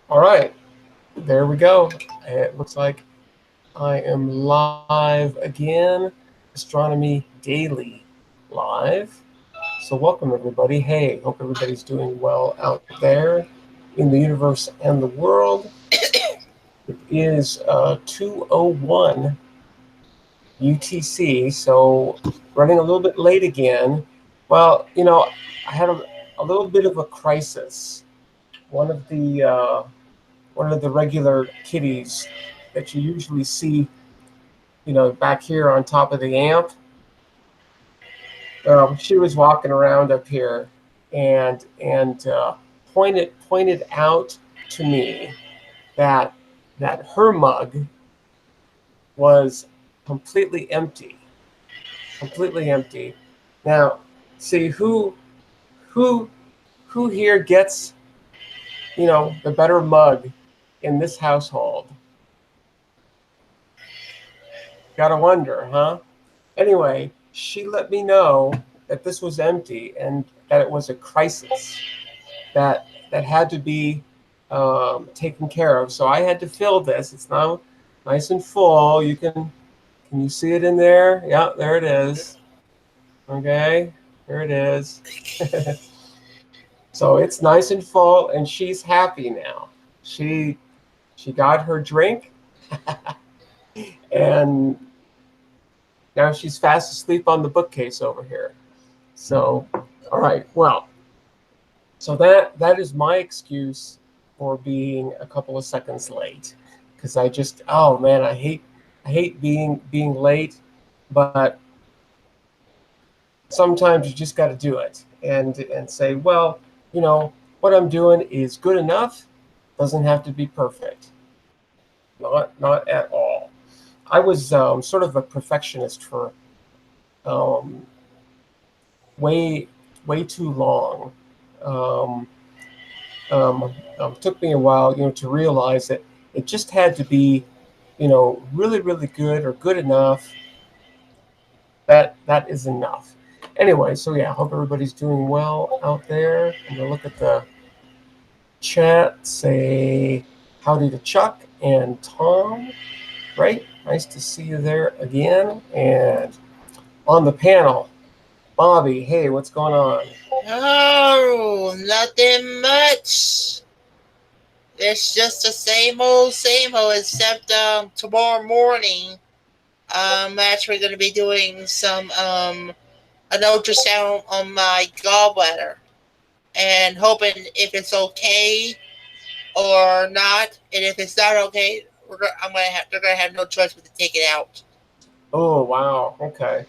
All right, there we go. It looks like I am live again. Astronomy Daily live. So, welcome everybody. Hey, hope everybody's doing well out there in the universe and the world. It is 2:01 UTC, so running a little bit late again. Well, I had a little bit of a crisis. One of the one of the regular kitties that you usually see, back here on top of the amp. She was walking around up here, and pointed out to me that her mug was completely empty, completely empty. Now, see who who here gets the better mug in this household? Gotta wonder, huh? Anyway, she let me know that this was empty and that it was a crisis that had to be taken care of. So I had to fill this. It's now nice and full. Can you see it in there? Yeah, there it is. Okay, there it is. So it's nice and full, and she's happy now. She she got her drink, and now she's fast asleep on the bookcase over here. So, all right. Well, so that is my excuse for being a couple of seconds late, because oh man, I hate being late, but sometimes you just got to do it and say, well, what I'm doing is good enough. Doesn't have to be perfect. Not at all. I was sort of a perfectionist for um, way way too long. Um, took me a while, to realize that it just had to be, really, really good or good enough. That is enough. Anyway, so yeah, hope everybody's doing well out there. I'm gonna look at the chat. Say howdy to Chuck and Tom. Right, nice to see you there again. And on the panel, Bobby. Hey, what's going on? Oh, nothing much. It's just the same old, except tomorrow morning I'm actually going to be doing some an ultrasound on my gallbladder and hoping if it's okay or not, and if it's not okay, they're gonna have no choice but to take it out. Oh wow. Okay.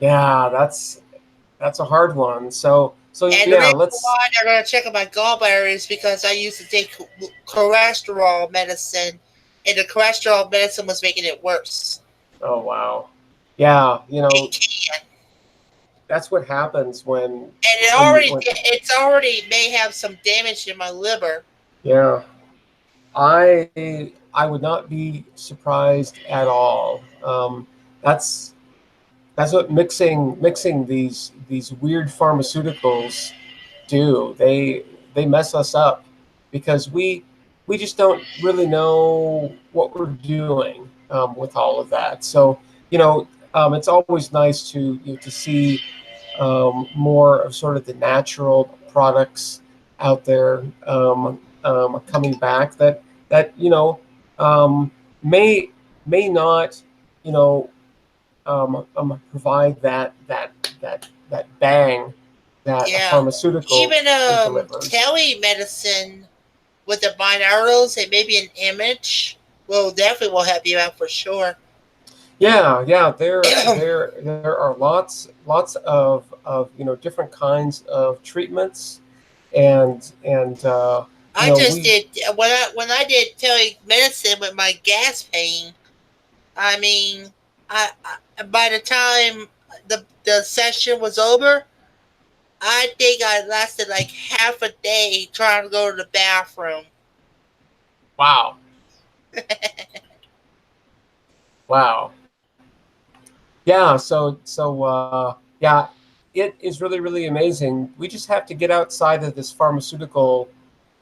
Yeah, that's a hard one. So And yeah, the reason let's. why they're going to check on my gallbladder is because I used to take cholesterol medicine, and the cholesterol medicine was making it worse. Oh wow. Yeah, It can, that's what happens and when. it's already may have some damage in my liver. Yeah. I would not be surprised at all. That's that's what mixing these weird pharmaceuticals do. They mess us up because we just don't really know what we're doing with all of that. So it's always nice to see more of sort of the natural products out there coming back that um, may may not you know provide that bang that a Yeah, pharmaceutical even delivers. telemedicine with the binaurals and maybe an image will help you out for sure. Yeah, yeah. There are lots of different kinds of treatments, and I just we. did when I did telemedicine with my gas pain. I mean, by the time the session was over, I think I lasted like half a day trying to go to the bathroom. Wow, wow. Yeah. Yeah, it is really really amazing. We just have to get outside of this pharmaceutical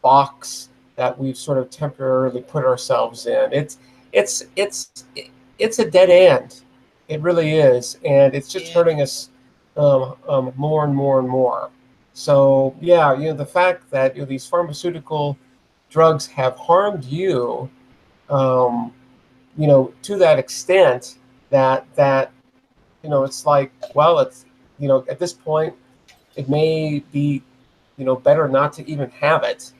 box that we've sort of temporarily put ourselves in. It's it's it's a dead end. It really is, and it's just Yeah. hurting us more and more and more. So yeah, the fact that these pharmaceutical drugs have harmed you, um, to that extent that it's like, well, it's at this point it may be better not to even have it.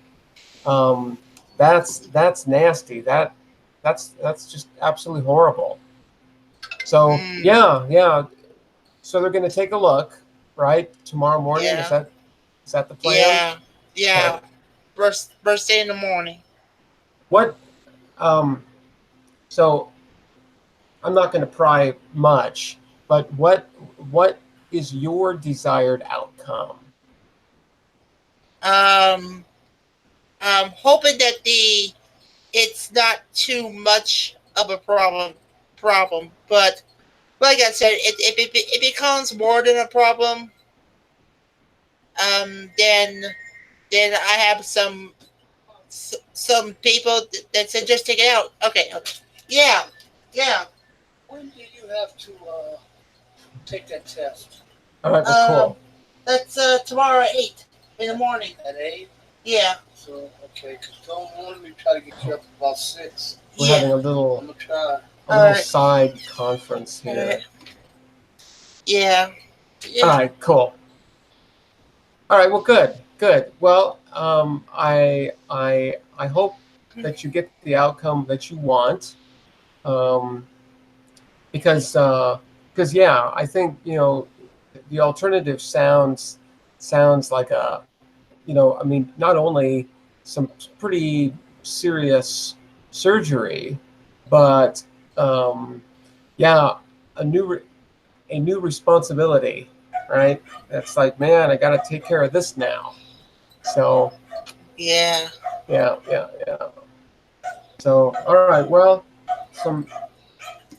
um, that's nasty. That's just absolutely horrible. So Mm, yeah. So they're going to take a look, right, tomorrow morning. Is yeah. that the plan? Yeah. Okay. Yeah. First thing in the morning. What? Um, so I'm not going to pry much, but what is your desired outcome? Um, I'm hoping that the it's not too much of a problem, but like I said, it becomes more than a problem. Then I have some people that said just take it out. Okay, okay. Yeah, yeah. When do you have to take that test? All right. Well, Um, cool. that's tomorrow at 8 in the morning. At 8? Yeah, So, okay, because don't want me to try to get you up about 6. We're yeah. having a I'm going to try. All right, side conference all here. right. Yeah, All yeah. right. Cool. All right. Well, good. Well, I hope that you get the outcome that you want. Um, because yeah, I think the alternative sounds like I mean, not only some pretty serious surgery, but um, yeah, a new responsibility, right? That's like, man, I got to take care of this now. So Yeah. yeah. So all right, well, some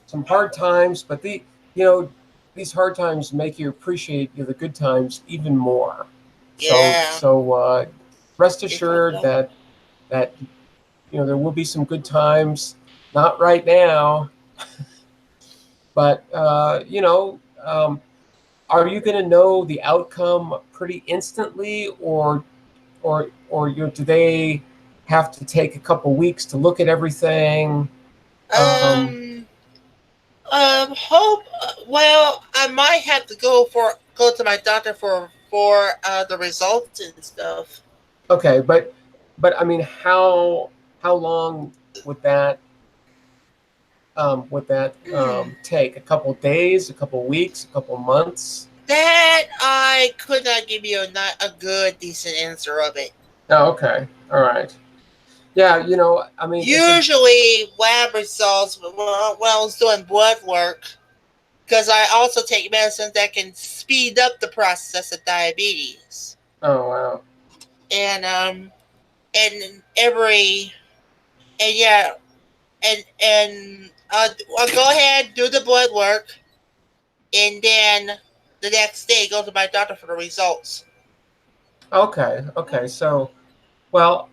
some hard times, but you know these hard times make you appreciate the good times even more. So Yeah. rest If I assured don't. that there will be some good times. Not right now, but are you going to know the outcome pretty instantly, or do they have to take a couple weeks to look at everything? Um, Um. Hope. Well, I might have to go to my doctor for the results and stuff. okay, but I mean, how long would that Hmm. take? A couple days, a couple weeks, a couple months? That I could not give you a good decent answer of it. Oh, okay, all right. Yeah, I mean, it's a Usually, lab results when I was doing blood work, because I also take medicines that can speed up the process of diabetes. oh wow. And and every and yeah, and I'll go ahead do the blood work, and then the next day go to my doctor for the results. Okay. So, well,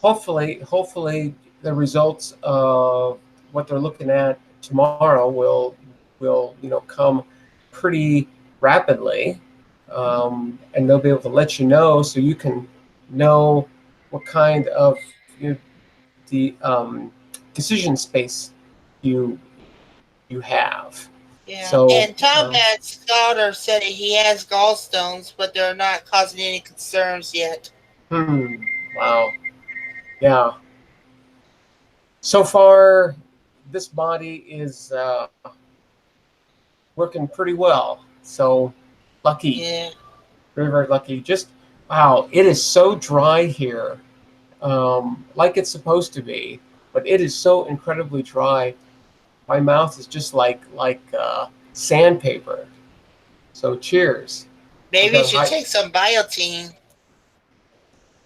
hopefully the results of what they're looking at tomorrow will come pretty rapidly, and they'll be able to let you know so you can know what kind of the decision space you you have. Yeah, So, and Tom had Scouter said that he has gallstones, but they're not causing any concerns yet. wow, yeah. So far, this body is working pretty well. So lucky, Yeah, very lucky. Just wow, it is so dry here, like it's supposed to be, but it is so incredibly dry. My mouth is just like sandpaper. So cheers. I've maybe you got should high. take some biotin.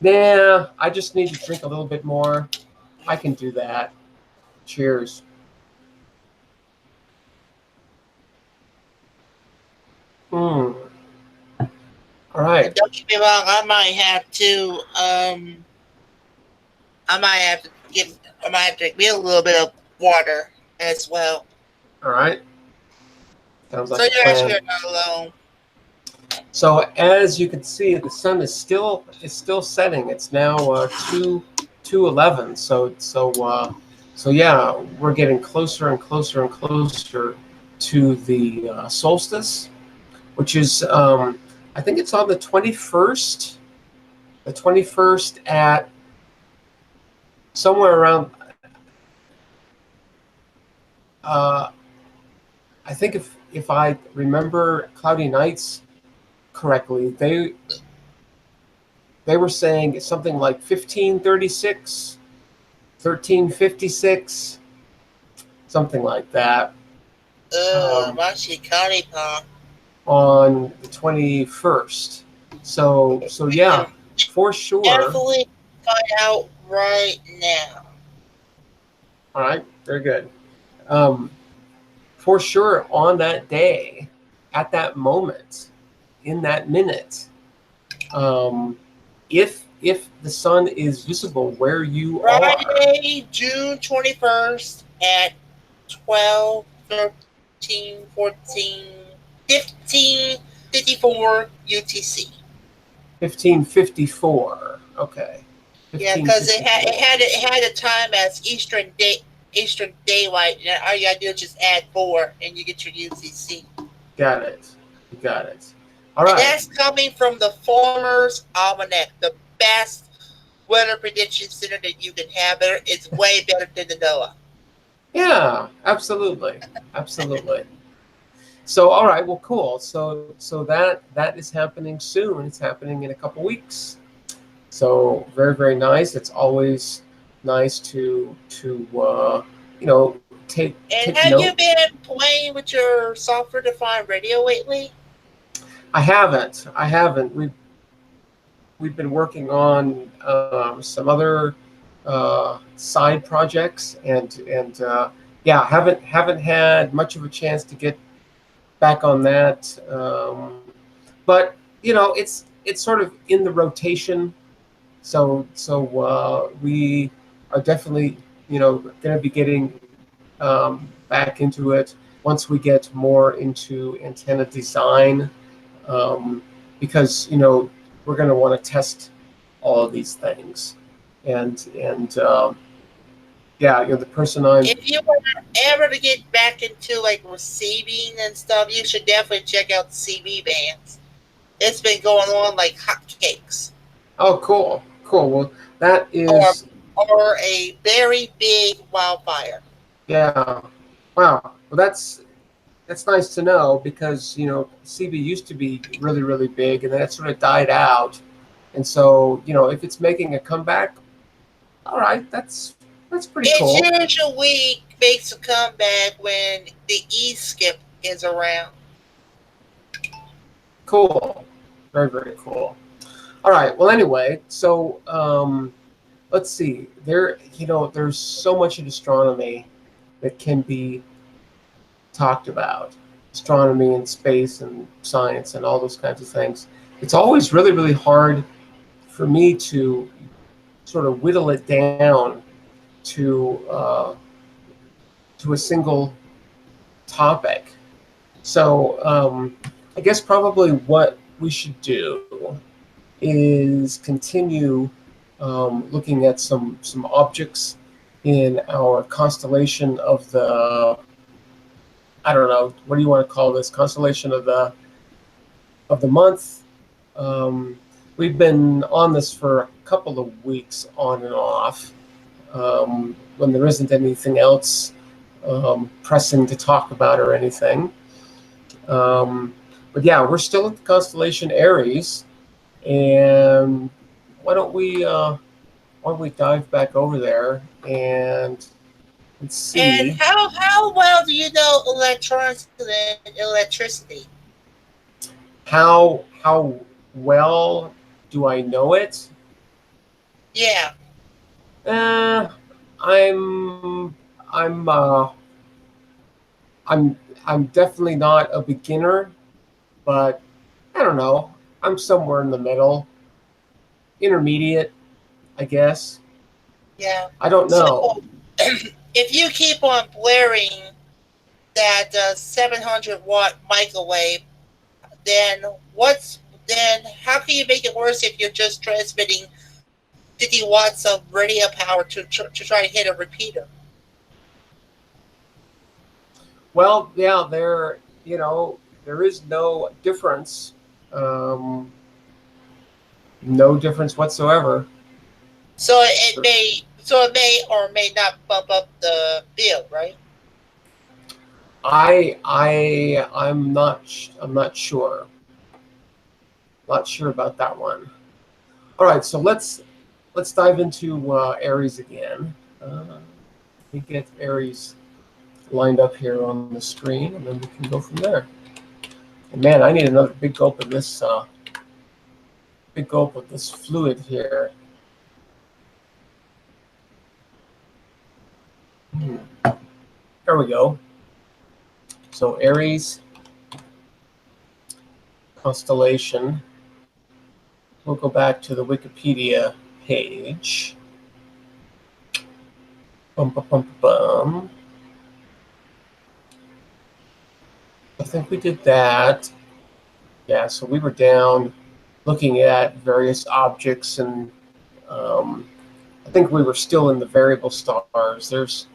Nah, I just need to drink a little bit more. I can do that. Cheers. Mm. All right. And don't get me wrong, I might have to. I might have to drink me a little bit of water as well. All right. Sounds So like a you're actually plan. not alone. So as you can see, the sun is still setting. It's now 2:11. So yeah, we're getting closer and closer and closer to the solstice, which is I think it's on the 21st. The 21st at somewhere around. Uh, I think if I remember Cloudy Nights correctly, they were saying something like 1536, 1356, something like that, Machi Kanipa. on the 21st. So We yeah, can for sure. definitely find out right now. All right, very good. Um, for sure, on that day, at that moment, in that minute, um, if the sun is visible where you are, Friday, June 21st at 12, 13, 14, 15, 54 UTC. 1554. Okay, Yeah, because 1554. it had a time as Eastern daylight. And all you gotta do is just add 4, and you get your UTC. Got it. Got it. All And right. that's coming from the Farmer's Almanac, the best weather prediction center that you can have. It's way better than the NOAA. Yeah, absolutely. Absolutely. So, all right, well, cool. So that is happening soon. It's happening in a couple weeks. So very, very nice. It's always nice to And take have note. you been playing with your software defined radio lately? I haven't. I haven't. We've been working on some other side projects, and yeah, haven't had much of a chance to get back on that. But it's sort of in the rotation. So we are definitely going to be getting back into it once we get more into antenna design, because we're going to want to test all of these things, and yeah, the person I'm. If you were ever to get back into like receiving and stuff, you should definitely check out CB bands. It's been going on like hotcakes. Oh, cool. Well, that Or is. a very big wildfire. Yeah. Wow. Well, that's nice to know, because CB used to be really, really big, and then it sort of died out. And so if it's making a comeback, all right, that's pretty It cool. usually makes a comeback when the E skip is around. Cool. Very, very cool. All right. Well, anyway, so let's see. There's so much in astronomy that can be talked about. Astronomy and space and science and all those kinds of things. It's always really, really hard for me to sort of whittle it down to a single topic. So I guess probably what we should do is continue looking at some objects in our constellation of the, I don't know, what do you want to call this, constellation of the month. We've been on this for a couple of weeks on and off, when there isn't anything else pressing to talk about or anything. But yeah, we're still at the constellation Aries, and why don't we dive back over there and let's And see how well do you know electrons and electricity? how well do I know it. Yeah. Uh, I'm I'm uh, I'm I'm definitely not a beginner, but I don't know. I'm somewhere in the middle, intermediate, I guess. Yeah. I don't So know. if you keep on blaring that 700-watt microwave, then what's then how can you make it worse if you're just transmitting 50 watts of radio power to try to hit a repeater? Well, yeah, there is no difference, um, no difference whatsoever. So it may or may not bump up the bill, right? I'm not sure. Not sure about that one. All right, so let's dive into Aries again. Let me get Aries lined up here on the screen, and then we can go from there. And man, I need another big gulp of this fluid here. There we go. So Aries constellation. We'll go back to the Wikipedia page. Bum, bum, bum, bum. I think we did that. Yeah, so we were down looking at various objects, and I think we were still in the variable stars. There's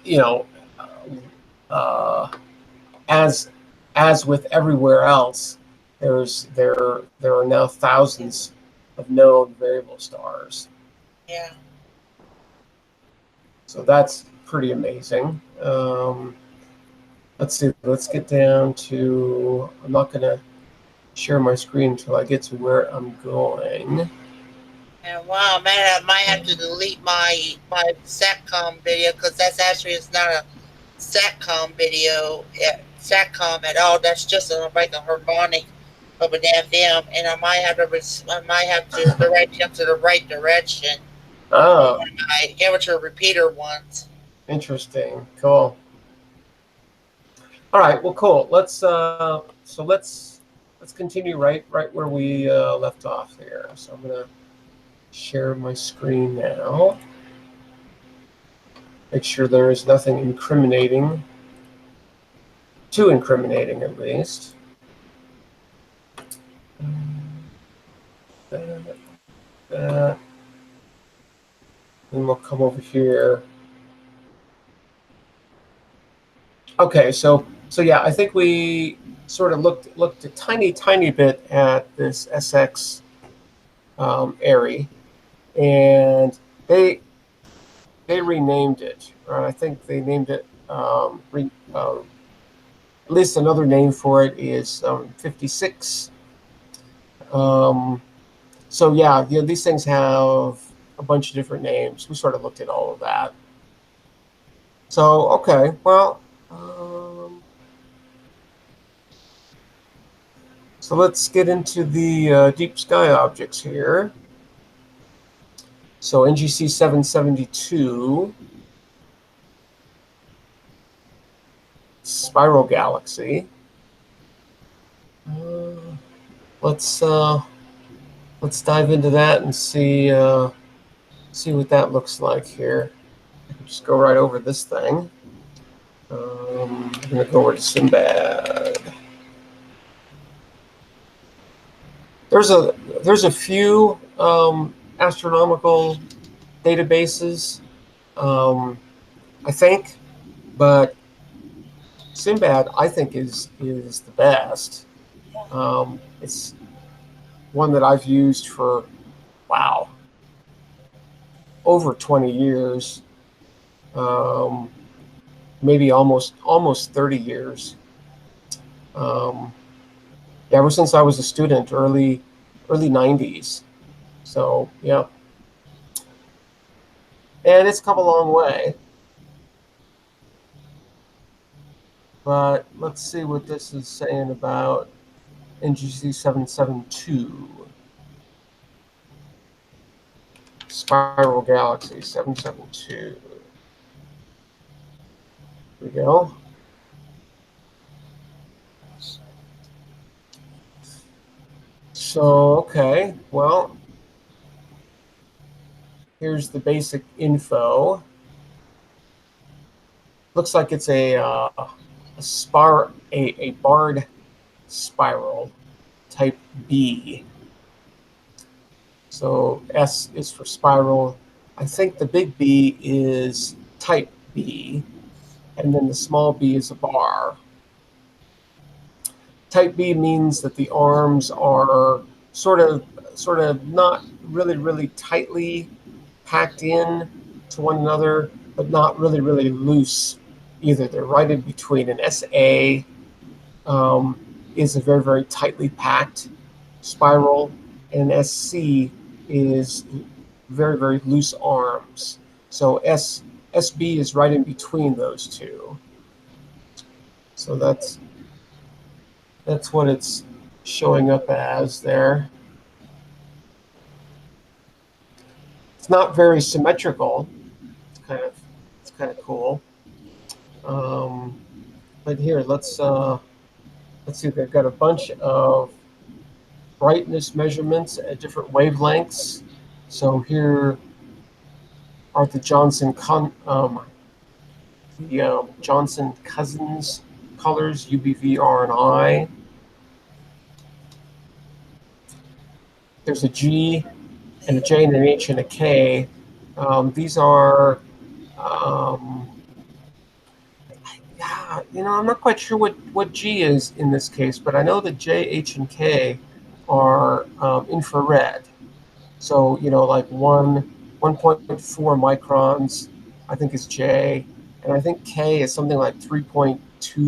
you know, uh, as as with everywhere else, there are now thousands of known variable stars. Yeah. So that's pretty amazing. Let's see. Let's get down to. I'm not going to share my screen until I get to where I'm going. And wow, man, I might have to delete my satcom video because that's actually it's not a satcom at all. That's just like a harmonic of an FM, and I might have to direct him to the right direction on Oh, my amateur repeater ones. interesting. Cool. All right. Well, cool. Let's continue right where we left off here. So I'm gonna share my screen now. Make sure there is nothing incriminating, too incriminating at least. That. Then we'll come over here. Okay, so yeah, I think we sort of looked a tiny bit at this SX Aries, and they renamed it. Right? I think they named it. At least another name for it is 56. So yeah, these things have a bunch of different names. We sort of looked at all of that. So okay, well, so let's get into the deep sky objects here. So NGC 772, spiral galaxy. Let's dive into that and see what that looks like here. Just go right over this thing. I'm going to go over to Sinbad. There's a few astronomical databases, I think, but Sinbad I think is the best. It's one that I've used for wow over 20 years, maybe almost 30 years. Ever since I was a student, early 90s. So yeah, and it's come a long way. But let's see what this is saying about NGC 772. Spiral Galaxy 772. Here we go. So, okay, well, here's the basic info. Looks like it's a barred spiral type B. So S is for spiral. I think the big B is type B, and then the small b is a bar. Type B means that the arms are sort of not really tightly packed in to one another, but not really loose either. They're right in between. An SA is a very tightly packed spiral, and an SC is very loose arms. So SB is right in between those two. So that's what it's showing up as there. It's not very symmetrical. It's kind of cool. But here, let's see. They've got a bunch of brightness measurements at different wavelengths. So here are the Johnson Cousins colors, UBV, R, and I. There's a G and a J and an H and a K. These are, I'm not quite sure what G is in this case, but I know that J, H, and K are infrared. So, like 1.4 microns, I think is J, and I think K is something like 3.2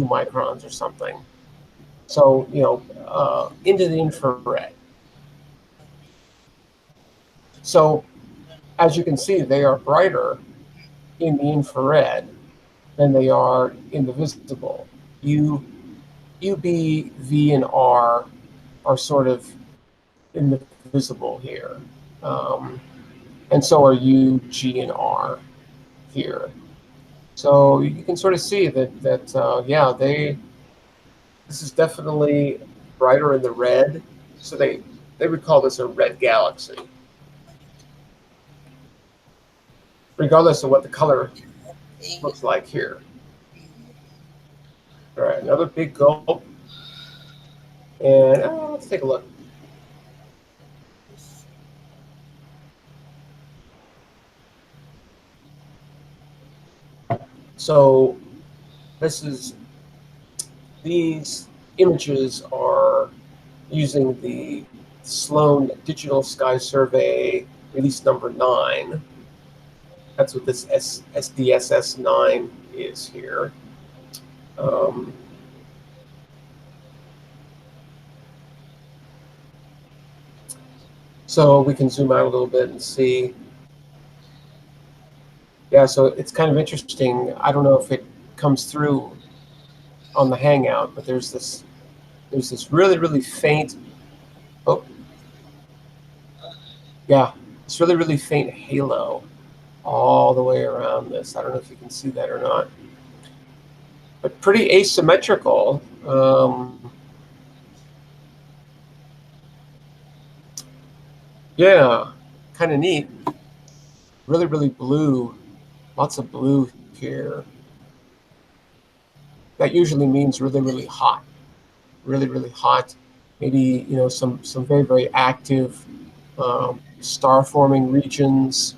microns or something. So, into the infrared. So, as you can see, they are brighter in the infrared than they are in the visible. U, B, V, and R are sort of in the visible here. And so are U, G, and R here. So you can sort of see that this is definitely brighter in the red. So they would call this a red galaxy, regardless of what the color looks like here. All right, another big gulp. And let's take a look. So these images are using the Sloan Digital Sky Survey release number 9. That's what this SDSS 9 is here. So we can zoom out a little bit and see. Yeah, so it's kind of interesting. I don't know if it comes through on the Hangout, but there's this really faint. Oh, yeah, it's really faint halo all the way around this. I don't know if you can see that or not, but pretty asymmetrical. Yeah, kind of neat. Really blue. Lots of blue here. That usually means really hot. Really hot. Maybe some very active star forming regions.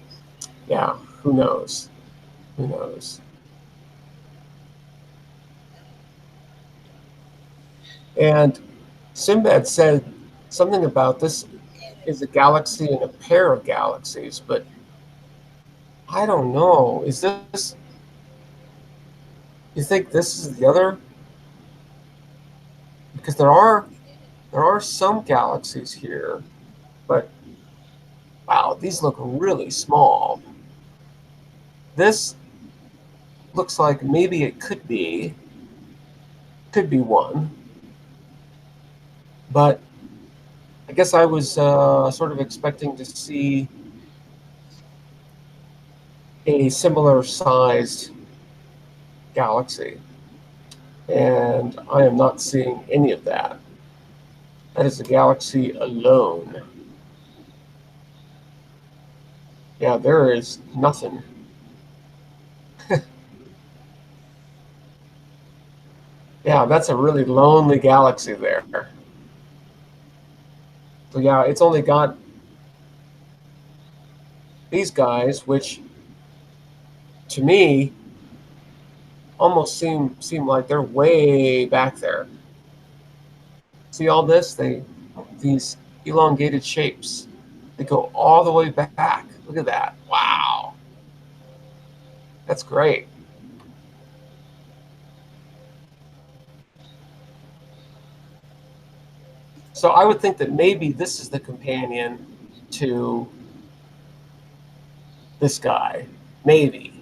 Yeah, who knows? Who knows? And Sinbad said something about this is a galaxy and a pair of galaxies, but I don't know. Is this? You think this is the other? Because there are some galaxies here, but wow, these look really small. This looks like maybe it could be one, but I guess I was sort of expecting to see a similar sized galaxy, and I am not seeing any of that. That is a galaxy alone. Yeah, there is nothing. Yeah, that's a really lonely galaxy there. So yeah, it's only got these guys, which to me almost seem like they're way back there. See all this? These elongated shapes. They go all the way back. Look at that. Wow. That's great. So I would think that maybe this is the companion to this guy. Maybe.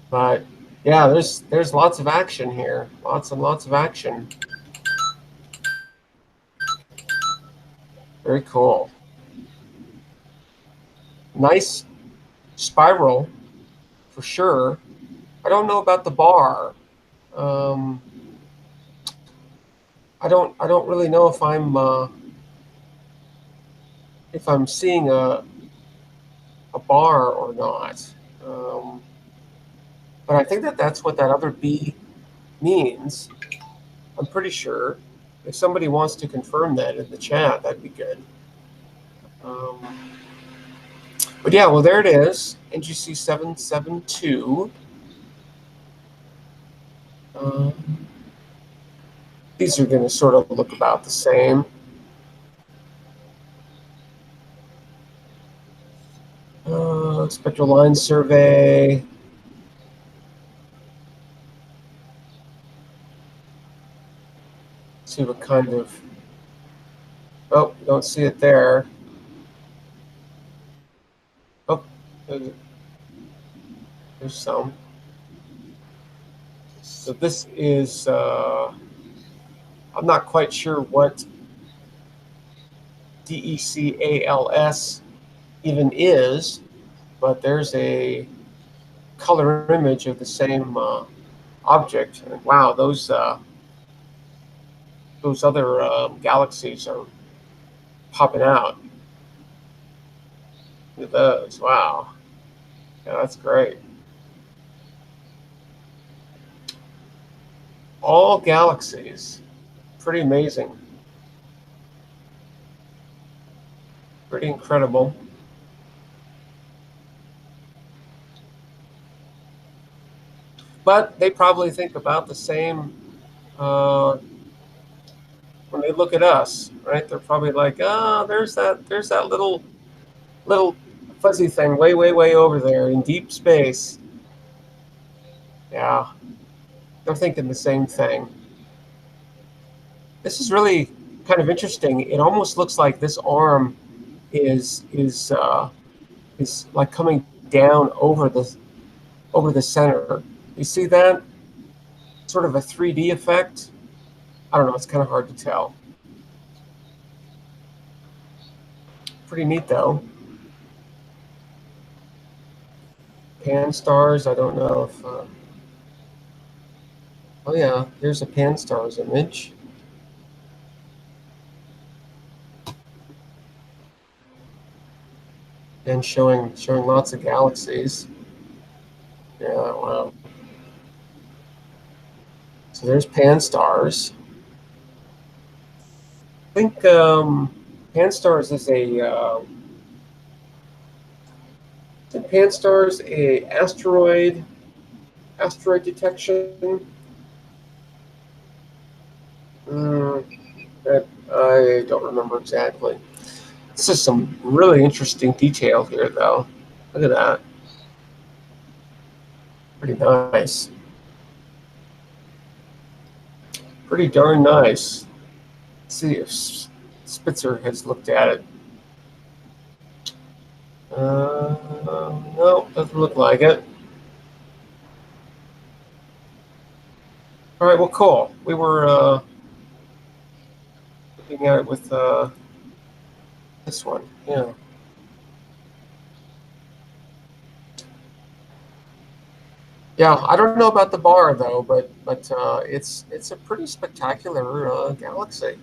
But yeah, there's lots of action here. Lots and lots of action. Very cool. Nice spiral for sure. I don't know about the bar. Um, I don't really know if I'm seeing a bar or not. Um, but I think that that's what that other B means. I'm pretty sure. If somebody wants to confirm that in the chat, that'd be good. Um, but yeah, well, there it is. NGC 772. These are going to sort of look about the same. Spectral line survey. See what kind of. Oh, don't see it there. Oh, there's some. So this is. I'm not quite sure what DECALS even is, but there's a color image of the same object. And wow, those other galaxies are popping out. Look at those. Wow. Yeah, that's great. All galaxies. Pretty amazing. Pretty incredible. But they probably think about the same when they look at us, right? They're probably like, oh, there's that little fuzzy thing way over there in deep space. Yeah, they're thinking the same thing. This is really kind of interesting. It almost looks like this arm is like coming down over the center. You see that? Sort of a 3D effect. I don't know. It's kind of hard to tell. Pretty neat though. Pan stars. I don't know if. Oh yeah, there's a pan stars image. And showing lots of galaxies. Yeah, wow. So there's pan stars. I think pan stars is pan stars a asteroid detection. I don't remember exactly. This is some really interesting detail here, though. Look at that. Pretty nice. Pretty darn nice. Let's see if Spitzer has looked at it. No, doesn't look like it. All right, well, cool. We were looking at it with this one, yeah. Yeah, I don't know about the bar though, but it's a pretty spectacular galaxy.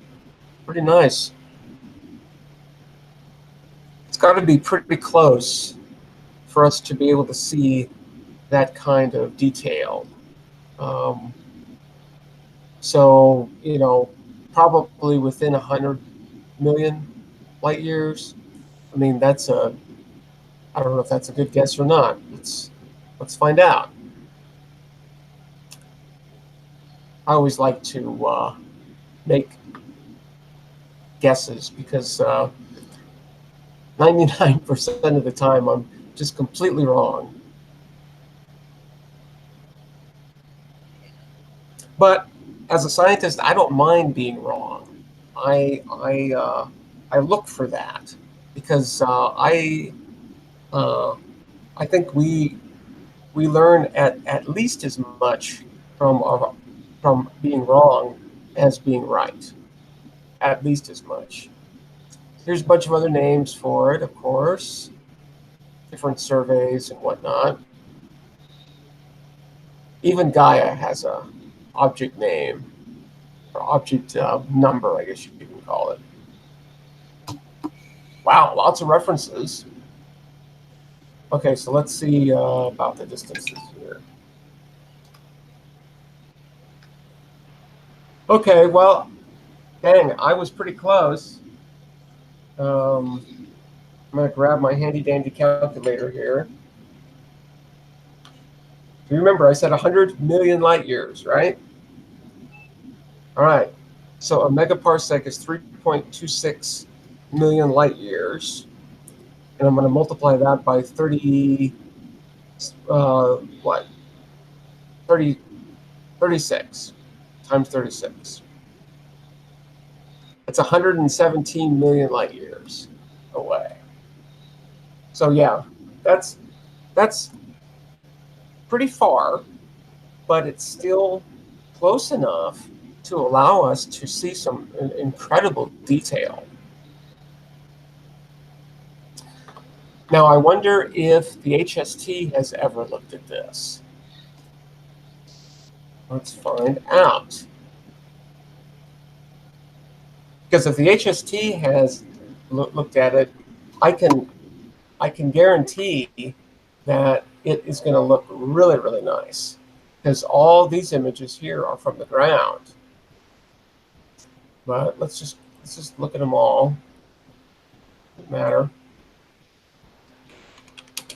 Pretty nice. It's got to be pretty close for us to be able to see that kind of detail. So, probably within 100 million light years. I mean, I don't know if that's a good guess or not. Let's find out. I always like to make guesses because 99% of the time I'm just completely wrong. But as a scientist, I don't mind being wrong. I look for that because uh, I think we learn at least as much from being wrong as being right. At least as much. There's a bunch of other names for it, of course, different surveys and whatnot. Even Gaia has a object name or object number, I guess you can call it. Wow, lots of references. Okay, so let's see about the distances here. Okay, well, dang, I was pretty close. I'm going to grab my handy-dandy calculator here. Remember, I said 100 million light years, right? All right. So a megaparsec is 3.26 million light years. And I'm going to multiply that by 30, 36 times 36. It's 117 million light years away. So yeah, that's pretty far, but it's still close enough to allow us to see some incredible detail. Now, I wonder if the HST has ever looked at this. Let's find out. Because if the HST has looked at it, I can guarantee that it is going to look really, really nice. Because all these images here are from the ground. But let's just look at them all. Doesn't matter.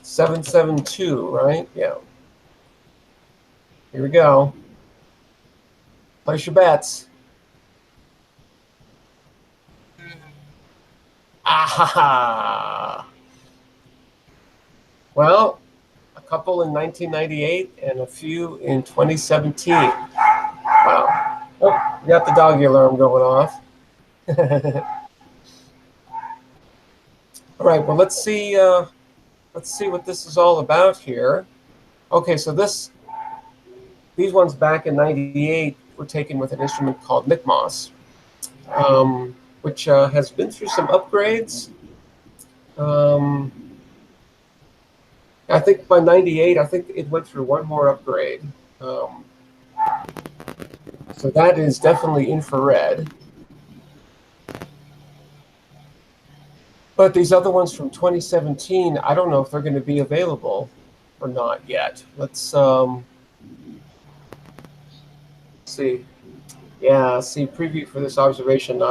772, right? Yeah. Here we go. Place your bets. Ah! Well, a couple in 1998 and a few in 2017. Wow. Oh, we got the doggy alarm going off. All right, well, let's see what this is all about here. Okay, so these ones back in 98 were taken with an instrument called NICMOS, which has been through some upgrades. I think by 98, I think it went through one more upgrade. So that is definitely infrared. But these other ones from 2017, I don't know if they're going to be available or not yet. Let's see. Yeah, see, preview for this observation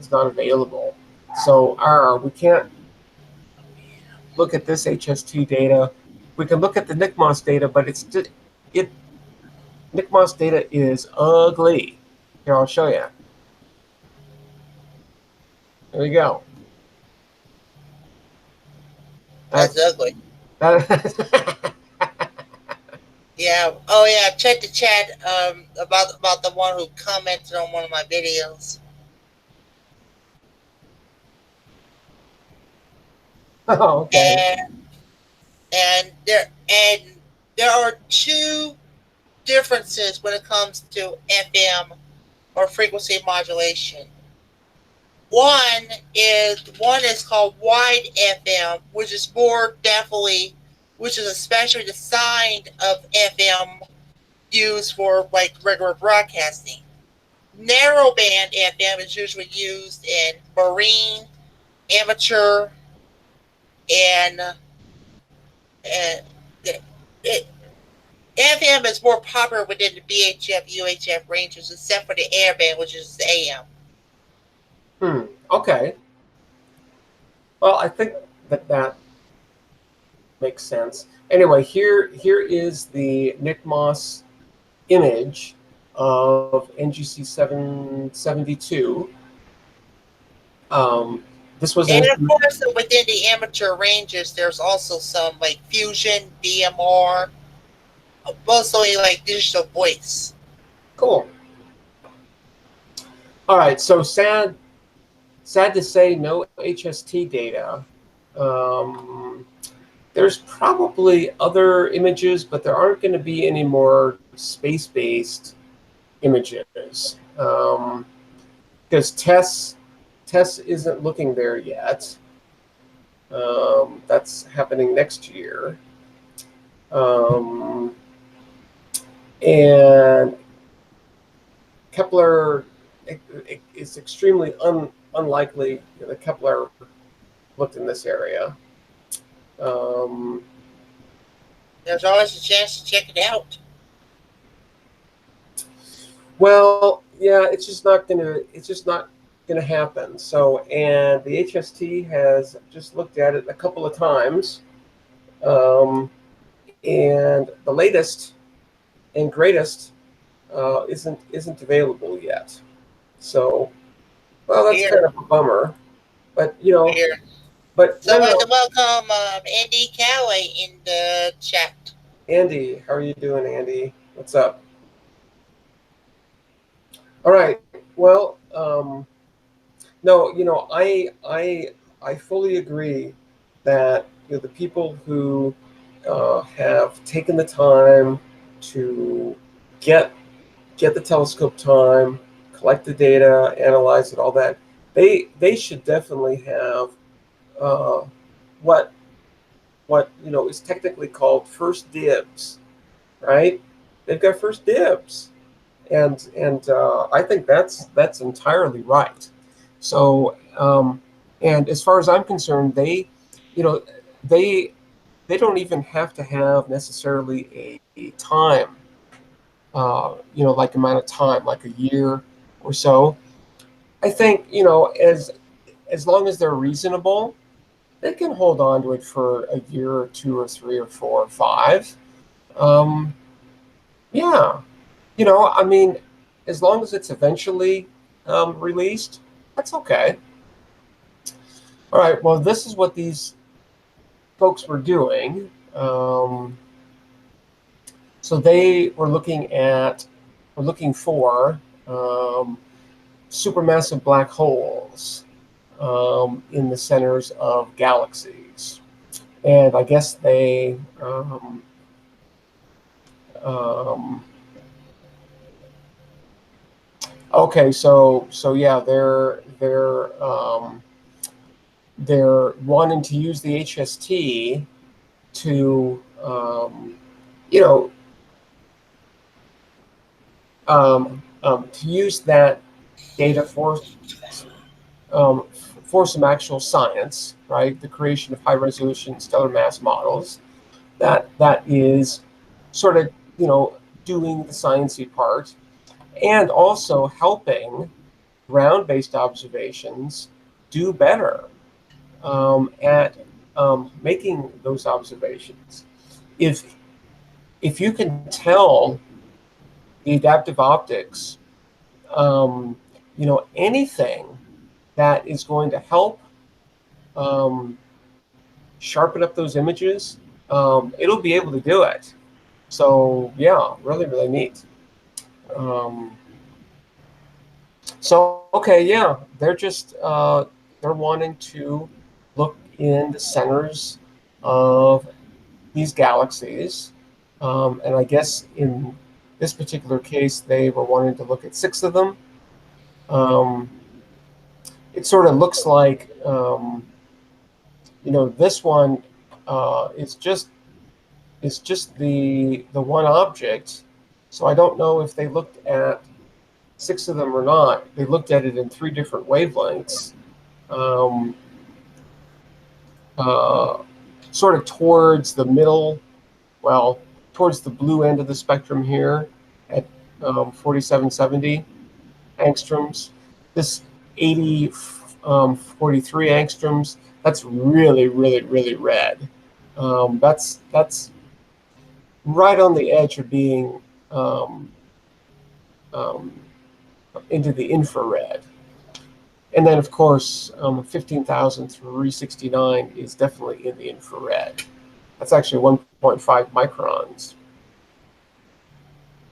is not available. So we can't look at this HST data. We can look at the NICMOS data, but NICMOS data is ugly. Here, I'll show you. There you go. That's ugly. Yeah. Oh yeah. Check the chat about the one who commented on one of my videos. Oh, okay. And there are two differences when it comes to FM or frequency modulation. One is called wide FM, which is especially designed of FM used for like regular broadcasting. Narrowband FM is usually used in marine, amateur, and it, it FM is more popular within the VHF UHF ranges, except for the airband, which is the AM. Okay. Well, I think that makes sense. Anyway, here is the Nick Moss image of NGC 772. This was And an of course, within the amateur ranges, there's also some like fusion, DMR, mostly like digital voice. cool. All right, so sad to say, no HST data. There's probably other images, but there aren't going to be any more space-based images because Tess isn't looking there yet. That's happening next year. And Kepler is extremely unlikely that Kepler looked in this area. There's always a chance to check it out. Well, yeah, it's just not gonna happen. So, and the HST has just looked at it a couple of times, and the latest and greatest isn't available yet. So, well, that's Here. kind of a bummer. But you know, Here. but So no, I'd like no. to welcome Andy Calloway in the chat. Andy, how are you doing, Andy? What's up? All right. Well, no, I fully agree that the people who have taken the time to get the telescope time, collect the data, analyze it, all that, they should definitely have what is technically called first dibs, right? They've got first dibs, and I think that's entirely right. So, and as far as I'm concerned, they don't even have to have necessarily a time, like amount of time, like a year or so. I think as long as they're reasonable, they can hold on to it for a year or two or three or four or five. Um, yeah, I mean, as long as it's eventually released, that's okay. All right. Well, this is what these folks were doing. So they were looking for supermassive black holes in the centers of galaxies, and I guess they okay. So yeah, they're wanting to use the HST to you know to use that data for some actual science, right? The creation of high resolution stellar mass models that is sort of doing the sciencey part, and also helping ground-based observations do better at making those observations. If you can tell the adaptive optics, anything that is going to help sharpen up those images, it'll be able to do it. So yeah, really, really neat. So okay, yeah, they're just they're wanting to look in the centers of these galaxies, and I guess in this particular case, they were wanting to look at 6 of them. It sort of looks like this one is just the one object. So I don't know if they looked at 6 of them or not. They looked at it in 3 different wavelengths. sort of towards the middle, well, towards the blue end of the spectrum here at 4770 angstroms. This 43 angstroms, that's really, really, really red. That's right on the edge of being um, um, into the infrared. And then, of course, 15,369 is definitely in the infrared. That's actually 1.5 microns.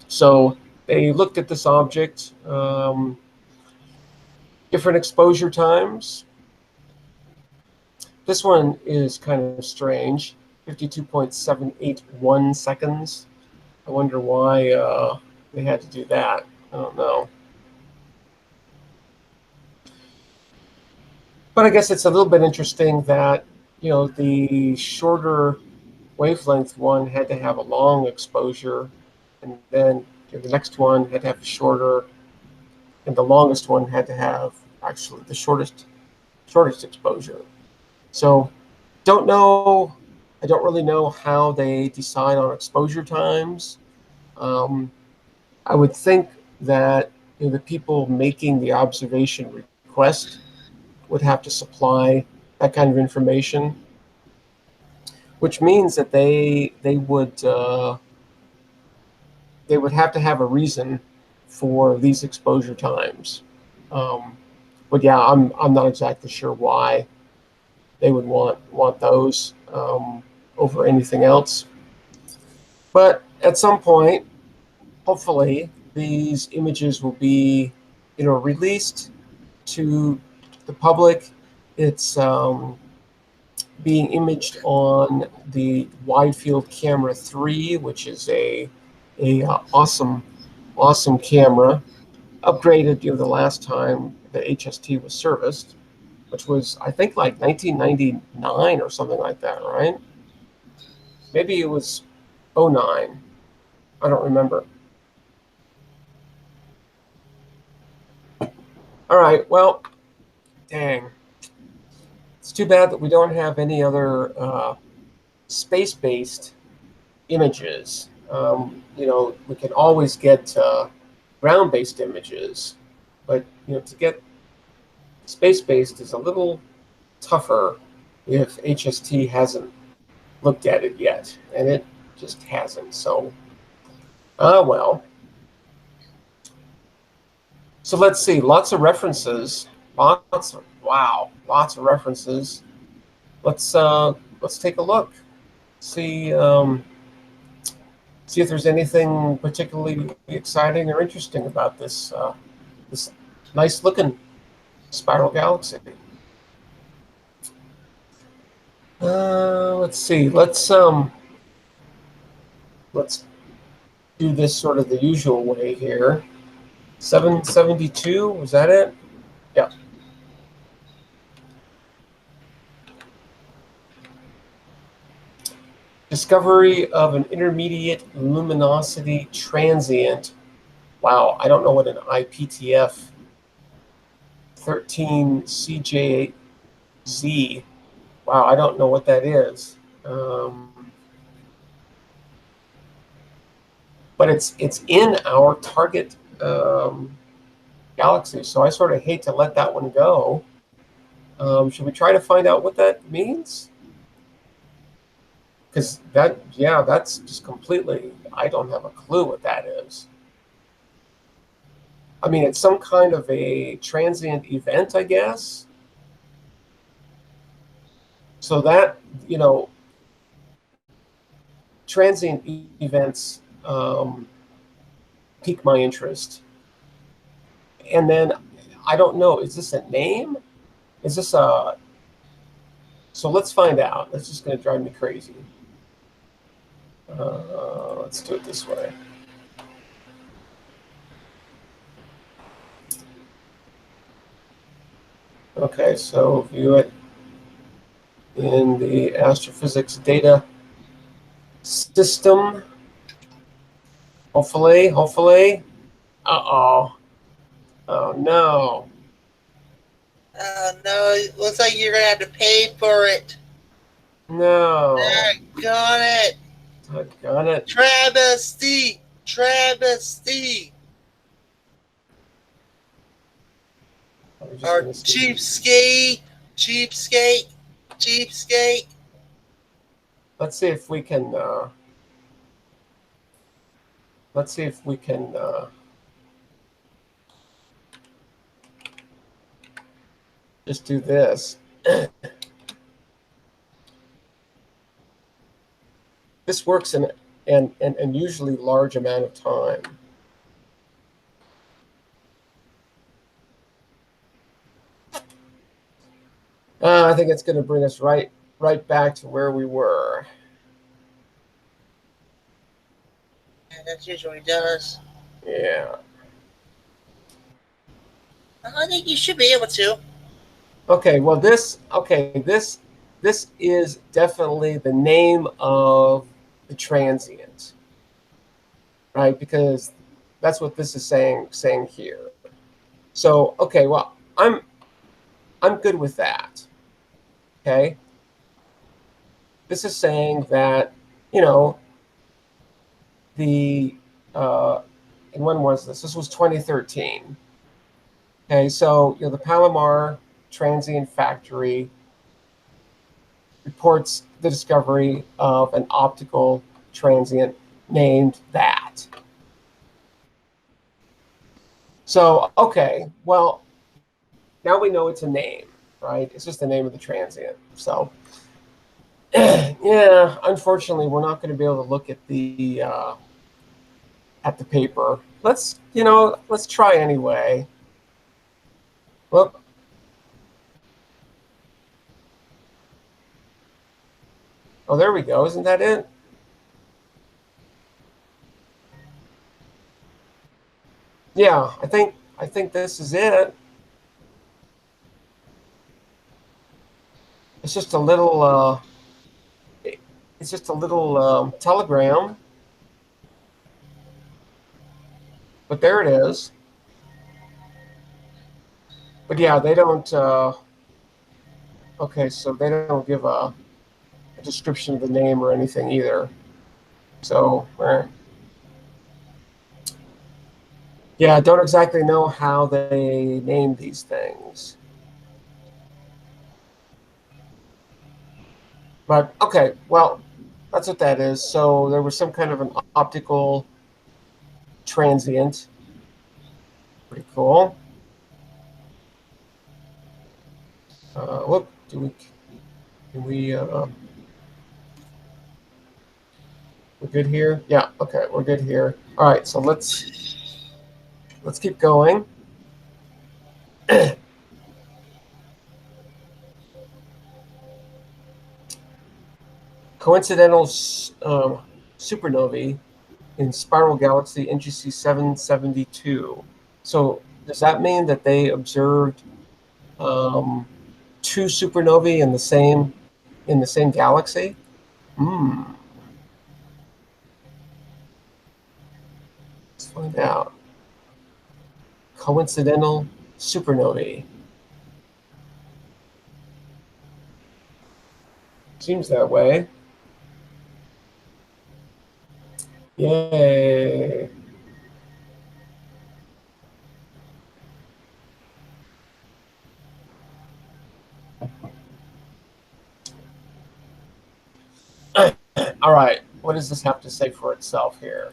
So they looked at this object, different exposure times. This one is kind of strange, 52.781 seconds. I wonder why they had to do that. I don't know. But I guess it's a little bit interesting that, the shorter wavelength one had to have a long exposure, and then the next one had to have a shorter, and the longest one had to have actually the shortest exposure. So don't know. I don't really know how they decide on exposure times. I would think that the people making the observation request would have to supply that kind of information, which means that they would have to have a reason for these exposure times. But yeah, I'm not exactly sure why they would want those over anything else. But at some point, hopefully, these images will be, released to the public. It's being imaged on the Wide Field Camera 3, which is a awesome camera, upgraded the last time the HST was serviced, which was I think like 1999 or something like that, right? Maybe it was 09. I don't remember. All right, well, dang. It's too bad that we don't have any other space-based images. We can always get ground-based images, but to get space-based is a little tougher if HST hasn't looked at it yet, and it just hasn't. So, well. So let's see. Lots of references. Lots of references. Let's take a look. See if there's anything particularly exciting or interesting about this this nice looking spiral galaxy. Let's see. Let's do this sort of the usual way here. 772, was that it? Yeah. Discovery of an intermediate luminosity transient. Wow, I don't know what an IPTF 13 CJZ. Wow, I don't know what that is. But it's in our target galaxy, so I sort of hate to let that one go. Should we try to find out what that means? Because that's just completely, I don't have a clue what that is. I mean, it's some kind of a transient event, I guess. So that, transient events pique my interest. And then, I don't know, is this a name? Is this a... So let's find out. That's just going to drive me crazy. Let's do it this way. Okay, so view it in the astrophysics data system. Hopefully. Uh-oh. Oh, no. Oh, no. It looks like you're going to have to pay for it. No. Got it. Got it. Travesty. Travesty. I'm just Or gonna see. cheapskate. Cheapskate. Cheapskate. Let's see if we can. Let's see if we can. Just do this. This works in an unusually large amount of time. I think it's going to bring us right back to where we were. And that usually does. Yeah. I think you should be able to. Okay. Well, this is definitely the name of the transient, right? Because that's what this is saying here. So okay. Well, I'm good with that. Okay. This is saying that, you know, the and when was this? This was 2013. Okay, so the Palomar Transient Factory reports the discovery of an optical transient named that. So, okay, well, now we know it's a name, right? It's just the name of the transient. So, yeah, unfortunately, we're not going to be able to look at the paper. Let's try anyway. Well, oh, there we go. Isn't that it? Yeah, I think this is it. It's just a little telegram, but there it is. But yeah, they don't. Okay, so they don't give a description of the name or anything either. So, yeah, I don't exactly know how they name these things. But okay, well, that's what that is. So there was some kind of an optical transient. Pretty cool. Whoop, can we, we're good here? Yeah, okay, we're good here. All right, so let's keep going. Coincidental supernovae in spiral galaxy NGC 772. So does that mean that they observed two supernovae in the same galaxy? Hmm. Let's find out. Coincidental supernovae. Seems that way. Yay. All right. What does this have to say for itself here?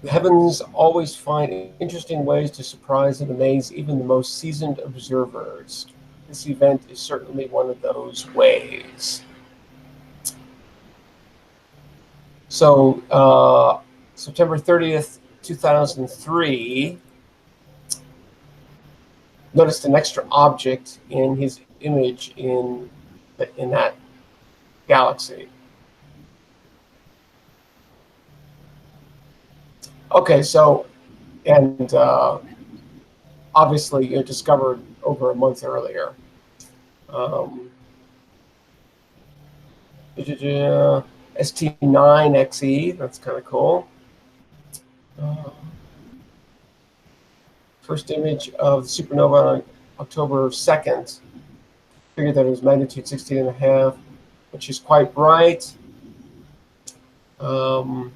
The heavens always find interesting ways to surprise and amaze even the most seasoned observers. This event is certainly one of those ways. So, September 30th, 2003, noticed an extra object in his image in that galaxy. Okay, so, and obviously discovered over a month earlier. ST9XE, that's kind of cool. First image of supernova on October 2nd. Figured that it was magnitude 16.5, which is quite bright. On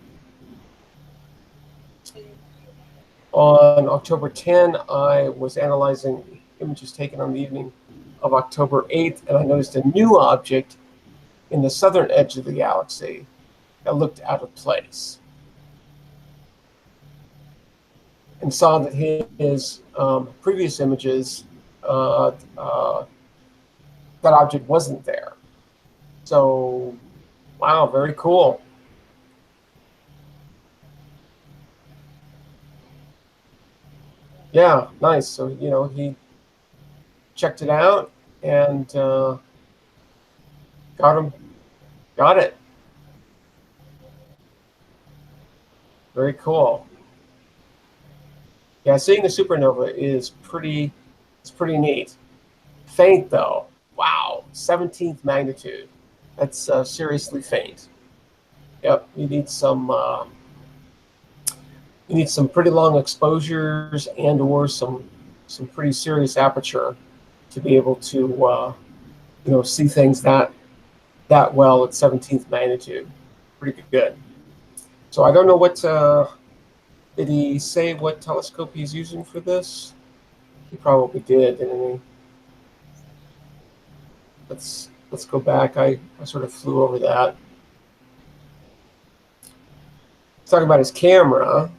October 10, I was analyzing images taken on the evening of October 8th, and I noticed a new object in the southern edge of the galaxy that looked out of place, and saw that his previous images, that object wasn't there. So, wow, very cool. Yeah, nice. So, he checked it out and got it. Very cool. Yeah, seeing the supernova is pretty neat. Faint though. Wow, 17th magnitude. That's seriously faint. Yep, you need some pretty long exposures and/or some pretty serious aperture to be able to see things that well at 17th magnitude. Pretty good. So I don't know what did he say what telescope he's using for this? He probably did, didn't he? Let's go back. I sort of flew over that. Let's talk about his camera.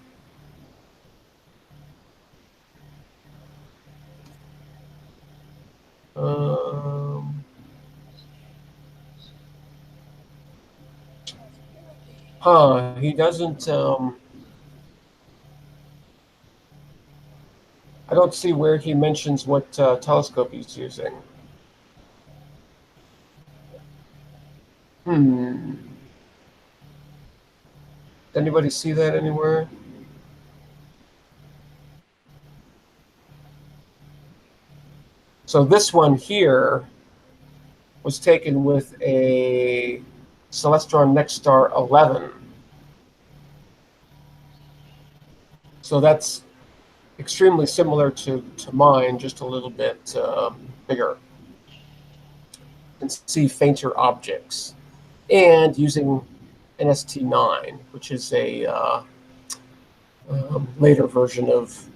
He doesn't. I don't see where he mentions what telescope he's using. Did anybody see that anywhere? So this one here was taken with a Celestron Nexstar 11. So that's extremely similar to mine, just a little bit bigger. And see fainter objects. And using an ST9, which is a later version of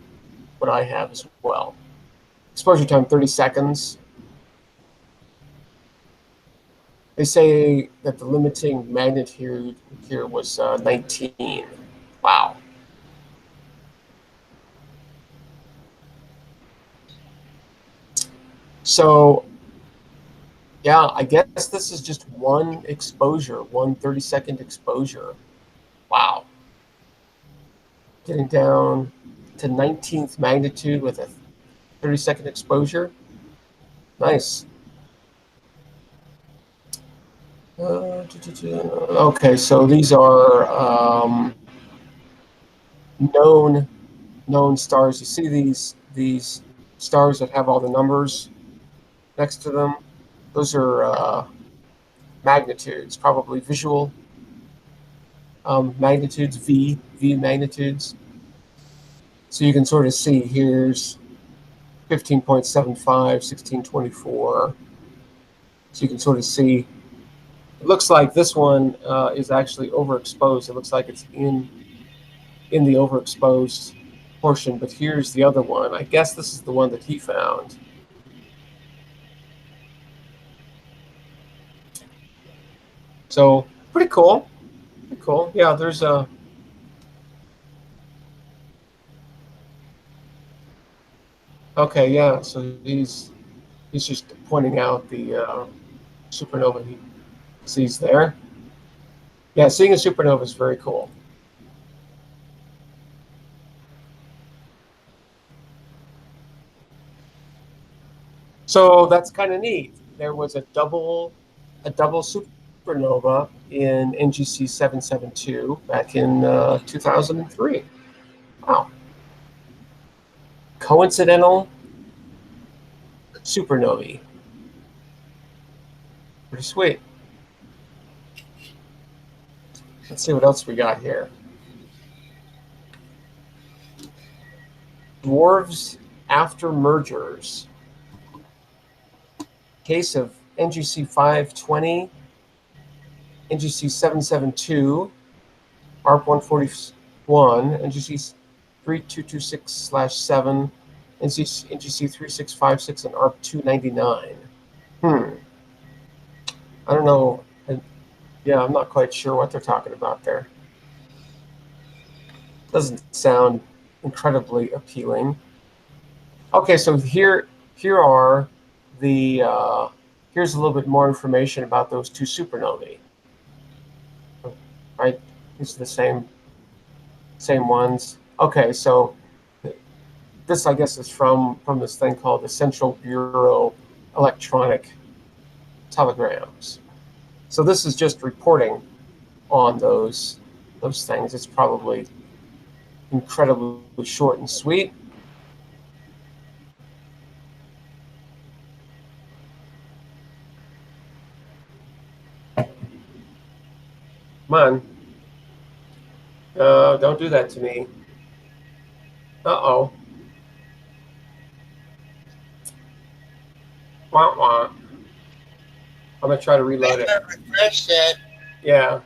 what I have as well. Exposure time 30 seconds. They say that the limiting magnitude here was 19. Wow. So, yeah, I guess this is just one exposure, one 30-second exposure. Wow. Getting down to 19th magnitude with a 30-second exposure. Nice. Okay, so these are known stars. You see these stars that have all the numbers next to them? Those are magnitudes, probably visual magnitudes, V magnitudes. So you can sort of see here's 15.75, 1624. So you can sort of see. It looks like this one is actually overexposed. It looks like it's in the overexposed portion, but here's the other one. I guess this is the one that he found. So pretty cool. Pretty cool. Yeah, there's a. Okay, yeah. So he's just pointing out the supernova he sees there. Yeah, seeing a supernova is very cool. So that's kind of neat. There was a double supernova in NGC 772 back in 2003. Wow. Coincidental supernovae. Pretty sweet. Let's see what else we got here. Dwarves after mergers. case of NGC 520, NGC 772, ARP 141, NGC 3226/7, NGC 3656, and ARP 299. I don't know. Yeah, I'm not quite sure what they're talking about there. Doesn't sound incredibly appealing. Okay, so here are the here's a little bit more information about those two supernovae. Right, these are the same ones. Okay, so this, I guess, is from this thing called the Central Bureau Electronic Telegrams. So this is just reporting on those things. It's probably incredibly short and sweet. Come on. Don't do that to me. Uh-oh. Wah, wah. I'm going to try to reload it. Refresh it. Yeah.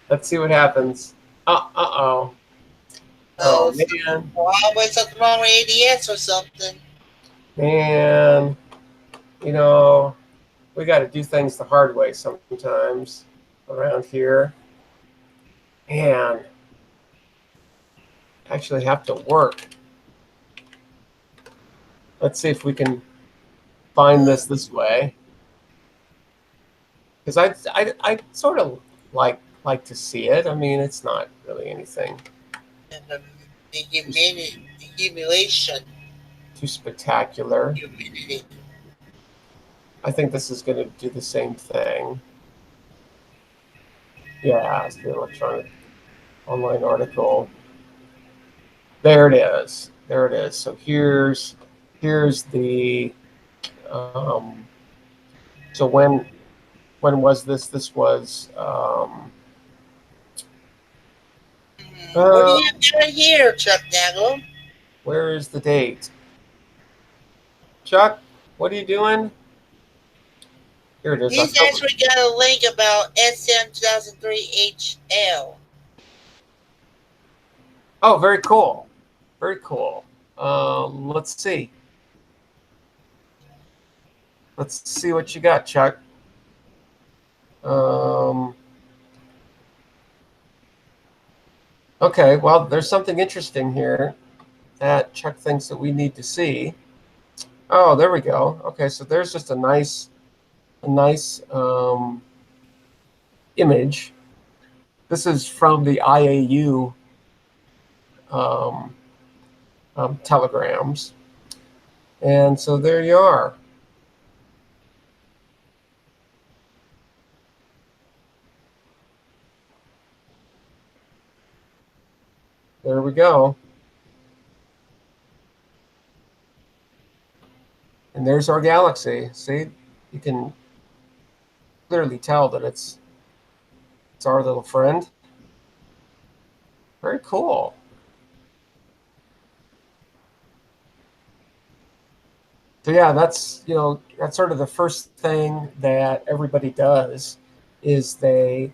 Let's see what happens. Uh-oh. Oh, man. Probably something wrong with ADS or something. Man. You know, we got to do things the hard way sometimes around here. And actually have to work. Let's see if we can find this way. Because I sort of like to see it. I mean, it's not really anything. And the accumulation. Too spectacular. Humidity. I think this is going to do the same thing. Yeah, it's the electronic online article. There it is. There it is. So here's the. So when was this? This was. What do you have down here, Chuck Nagel? Where is the date? Chuck, what are you doing? Here it is. He's actually got a link about SM 2003 HL. Oh, very cool. Very cool. Let's see. Let's see what you got, Chuck. Okay, well, there's something interesting here that Chuck thinks that we need to see. Oh, there we go. Okay, so there's just a nice image. This is from the IAU telegrams. And so there you are. There we go. And there's our galaxy. See, you can clearly tell that it's our little friend. Very cool. So yeah, that's sort of the first thing that everybody does is they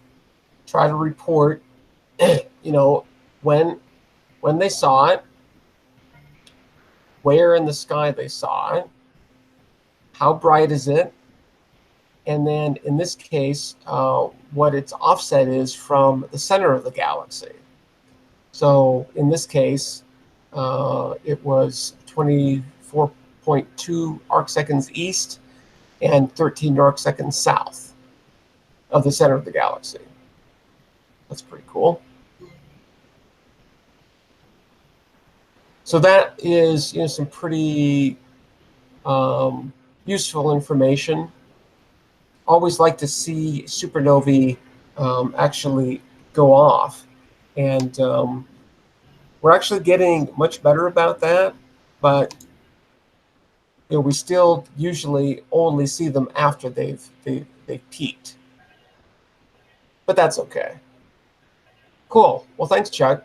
try to report, when they saw it, where in the sky they saw it, how bright is it, and then in this case, what its offset is from the center of the galaxy. So in this case, it was 24.2 arcseconds east and 13 arcseconds south of the center of the galaxy. That's pretty cool. So that is some pretty useful information. Always like to see supernovae actually go off, and we're actually getting much better about that. But we still usually only see them after they've peaked. But that's okay. Cool. Well, thanks, Chuck.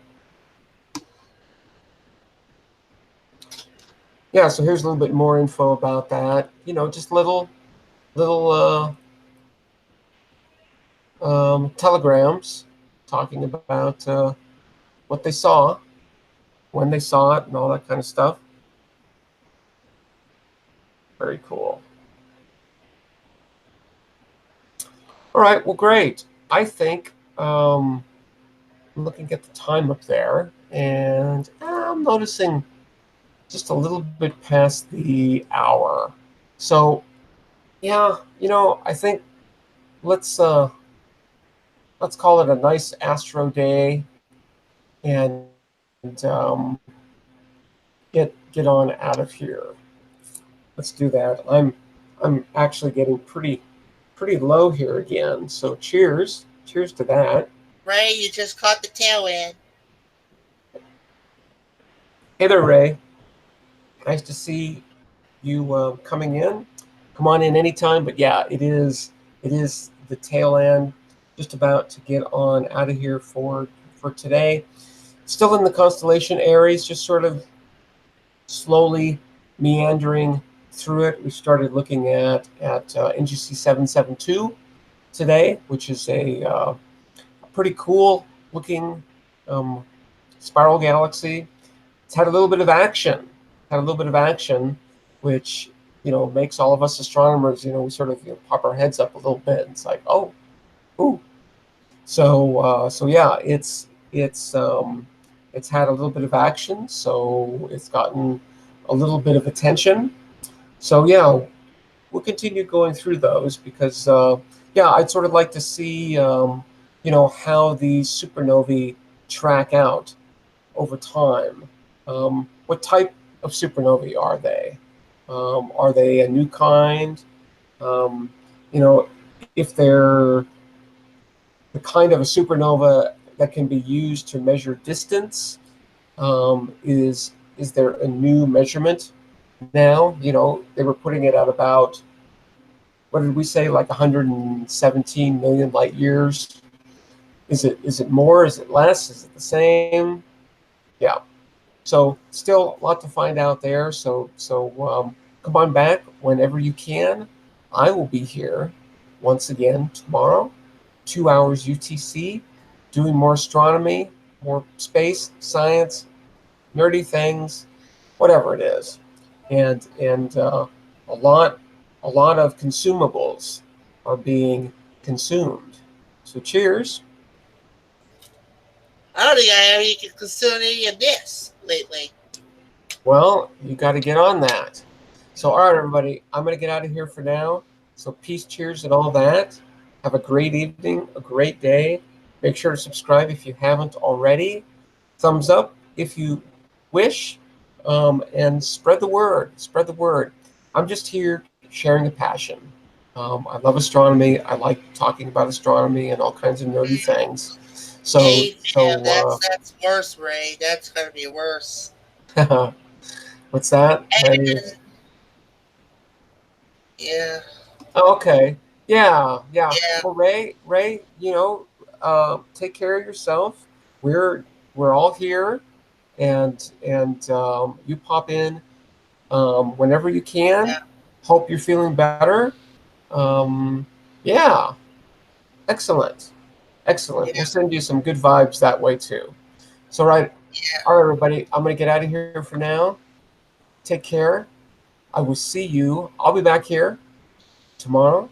yeah, so here's a little bit more info about that. You know, just little telegrams talking about what they saw, when they saw it, and all that kind of stuff. Very cool. All right, well, great. I think I'm looking at the time up there, and I'm noticing just a little bit past the hour. So, yeah, I think let's uh, let's call it a nice Astro day, and get on out of here. Let's do that. I'm actually getting pretty low here again. So cheers to that. Ray, you just caught the tail end. Hey there, Ray. Nice to see you coming in. Come on in anytime. But yeah, it is the tail end. Just about to get on out of here for today. Still in the constellation Aries, just sort of slowly meandering through it. We started looking at NGC 772 today, which is a pretty cool looking um, spiral galaxy. It's had a little bit of action. Had a little bit of action, which makes all of us astronomers, we sort of pop our heads up a little bit. It's like, oh, ooh. So yeah, it's had a little bit of action, so it's gotten a little bit of attention. So yeah, we'll continue going through those because yeah, I'd sort of like to see how these supernovae track out over time. What type of supernovae are they? Are they a new kind? Um, you know, if they're the kind of a supernova that can be used to measure distance, is there a new measurement now? They were putting it at about, what did we say, like 117 million light years? Is it more? Is it less? Is it the same? Yeah. So still a lot to find out there. So come on back whenever you can. I will be here once again tomorrow, 2 hours UTC, doing more astronomy, more space, science, nerdy things, whatever it is, and a lot of consumables are being consumed. So cheers. I don't think I have any considered any of this lately. Well, you got to get on that. So, all right, everybody, I'm going to get out of here for now. So, peace, cheers, and all that. Have a great evening, a great day. Make sure to subscribe if you haven't already. Thumbs up if you wish, and spread the word. Spread the word. I'm just here sharing a passion. I love astronomy. I like talking about astronomy and all kinds of nerdy things. So, Hey, damn, so that's worse, Ray. That's gonna be worse. what's that? And, yeah, Oh, okay. Yeah, yeah. yeah, Well, Ray, take care of yourself. We're we're all here, and you pop in whenever you can. yeah, Hope you're feeling better. Um, yeah, excellent, excellent. We'll yeah, send you some good vibes that way too. So, right, yeah. all right, everybody. I'm gonna get out of here for now. Take care. I will see you. I'll be back here tomorrow.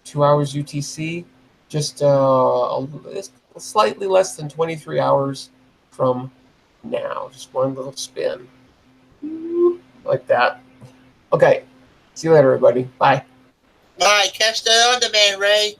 2 hours UTC, just slightly less than 23 hours from now. Just one little spin like that. Okay. See you later, everybody. Bye. Bye. Catch that on demand, Ray.